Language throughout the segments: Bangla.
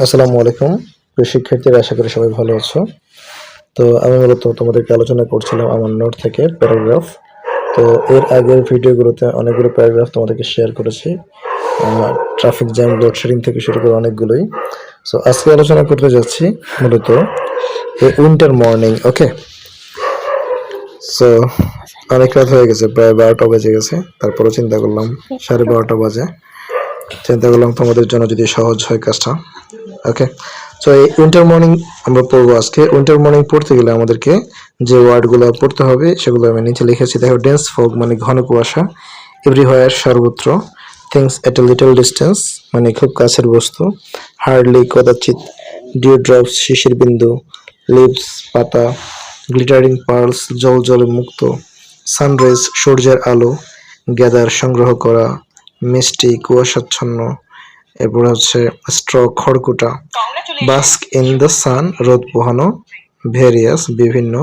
আসসালামু আলাইকুম প্রিয় শিক্ষার্থীরা, আশা করি সবাই ভালো আছো। তো আমি মূলত তোমাদেরকে আলোচনা করছিলাম আমার নোট থেকে প্যারাগ্রাফ। তো এর আগের ভিডিওগুলোতে অনেকগুলো প্যারাগ্রাফ তোমাদেরকে শেয়ার করেছি, ট্রাফিক জ্যাম, লোডশেডিং থেকে শুরু করে অনেকগুলোই। সো আজকে আলোচনা করতে যাচ্ছি মূলত এই উইন্টার মর্নিং। ওকে, সো অনেক রাত হয়ে গেছে, প্রায় 12টা বেজে গেছে। তারপরেও চিন্তা করলাম 12:30 বাজে, চিন্তা করলাম তোমাদের জন্য যদি সহজ হয় কাজটা। ওকে, সো এই উইন্টার মর্নিং আমরা পড়বো আজকে। উইন্টার মর্নিং পড়তে গেলে আমাদেরকে যে ওয়ার্ডগুলো পড়তে হবে সেগুলো আমি নিচে লিখেছি। দেখো, ডেন্স ফগ মানে ঘন কুয়াশা, এভরিহোয়ার সর্বত্র, things at a little distance মানে খুব কাছের বস্তু, হার্ডলি কদাচিৎ, ডিউ ড্রপস শিশির বিন্দু, লিভস পাতা, গ্লিটারিং পার্লস জল জলে মুক্ত, সানরাইজ সূর্যের আলো, গ্যাদার সংগ্রহ করা, মিষ্টি কুয়াশাচ্ছন্ন, এরপর হচ্ছে স্ট্র খড়কুটা, বাস্ক ইন দ্য সান রোদ পোহানো, ভেরিয়াস বিভিন্ন,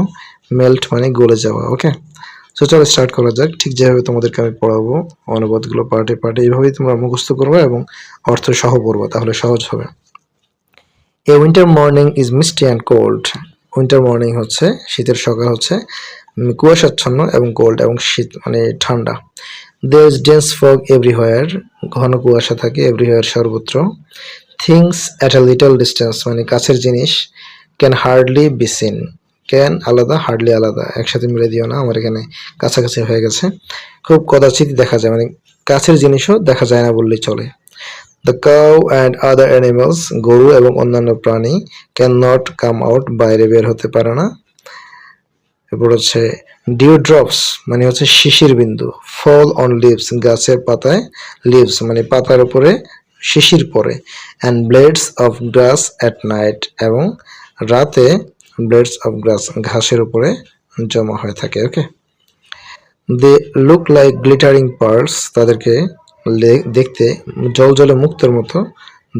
মেল্ট মানে গলে যাওয়া। ওকে, তো চলো স্টার্ট করা যাক। ঠিক যেভাবে তোমাদেরকে আমি পড়াবো অনুবাদগুলো পার্টে পার্টে এইভাবেই তোমরা মুখস্থ করবে এবং অর্থ সহ পড়বা, তাহলে সহজ হবে। এ winter morning is Misti and cold. Winter morning হচ্ছে শীতের সকাল, হচ্ছে কুয়াশাচ্ছন্ন এবং কোল্ড এবং শীত মানে ঠান্ডা। There is dense fog everywhere, ঘন কুয়াশা থাকে এভরিহোয়ার সর্বত্র। Things at a little distance মানে কাছের জিনিস। Can hardly be seen, can আলাদা, হার্ডলি আলাদা, একসাথে মিলে দিও না, আমার এখানে কাছাকাছি হয়ে গেছে। খুব কদাচিৎ দেখা যায় মানে কাছের জিনিসও দেখা যায় না বললেই চলে। The cow and other animals গরু এবং অন্যান্য প্রাণী ক্যান নট কাম আউট বাইরে বের হতে পারে না। এরপর হচ্ছে ডিউ ড্রপস মানে হচ্ছে শিশির বিন্দু, ফল অন লিভস গাছের পাতায়, লিভস মানে পাতার উপরে শিশির পড়ে, and blades of glass at night এবং রাতে ব্লেডস অফ গ্রাস ঘাসের উপরে জমা হয়ে থাকে। Okay, they look like glittering pearls তাদেরকে দেখতে জলজলে মুক্তোর মতো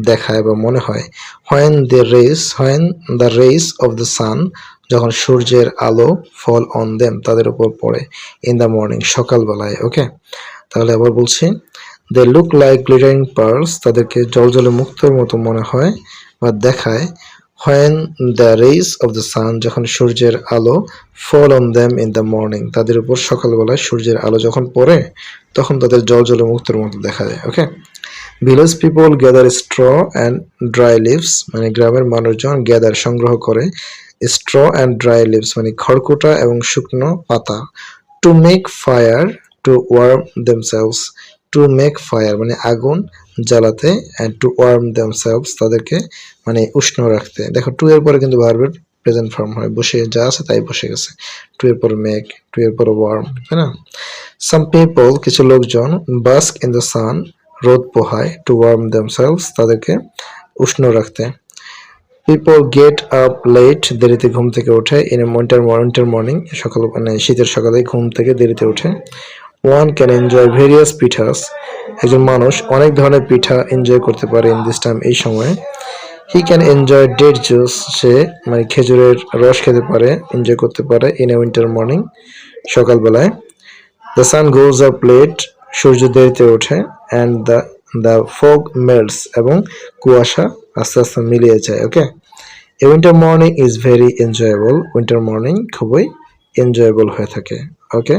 দেখায় বা মনে হয়। When the rays of the sun যখন সূর্যের আলো ফল অন দেম তাদের উপর পড়ে, ইন দ্য মর্নিং সকালবেলায়। ওকে, তাহলে আবার বলছি, they look like glittering pearls তাদেরকে জলজলে মুক্তোর মতো মনে হয় বা দেখায়। When the rays of the sun যখন সূর্যের আলো, fall on them in the morning তাদের উপর সকালবেলায় সূর্যের আলো যখন পড়ে তখন তাদের জলজলে মুক্তোর মতো দেখা যায়। Okay, village people gather straw and dry leaves মানে গ্রামের মানুষজন গ্যাদার সংগ্রহ করে, স্ট্র অ্যান্ড ড্রাই লিভস মানে খড়কুটা এবং শুকনো পাতা, to make fire to warm themselves, to make fire মানে আগুন জ্বালাতে, অ্যান্ড টু ওয়ার্ম দেমসেলস তাদেরকে মানে উষ্ণ রাখতে। দেখো, টু এর পরে কিন্তু ভার্বের প্রেজেন্ট ফর্ম হয়, বসে যা আছে তাই বসে গেছে। টু এর পরে মেক, টু এর পরে ওয়ার্ম, তাই না? সাম পিপল কিছু লোকজন, বাস্ক ইন দ্য সান রোদ পোহায়, টু ওয়ার্ম দেমসেলস তাদেরকে উষ্ণ রাখতে। পিপল গেট আপ লেট দেরিতে ঘুম থেকে ওঠে, ইন এ উইন্টার মর্নিং সকাল মানে শীতের সকালে ঘুম থেকে দেরিতে ওঠে। One can enjoy various pithas একজন মানুষ অনেক ধরনের পিঠা এনজয় করতে পারে ইন দিস টাইম এই সময়ে। He can enjoy date juice সে মানে খেজুরের রস খেতে পারে, এনজয় করতে পারে, ইন এ উইন্টার মর্নিং সকালবেলায়। The sun goes up late সূর্য দেরিতে ওঠে, অ্যান্ড দ্য ফগ মেল্টস এবং কুয়াশা আস্তে আস্তে মিলিয়ে যায়। Okay, a winter morning is very enjoyable winter morning খুবই এনজয়েবল হয়ে থাকে। ওকে,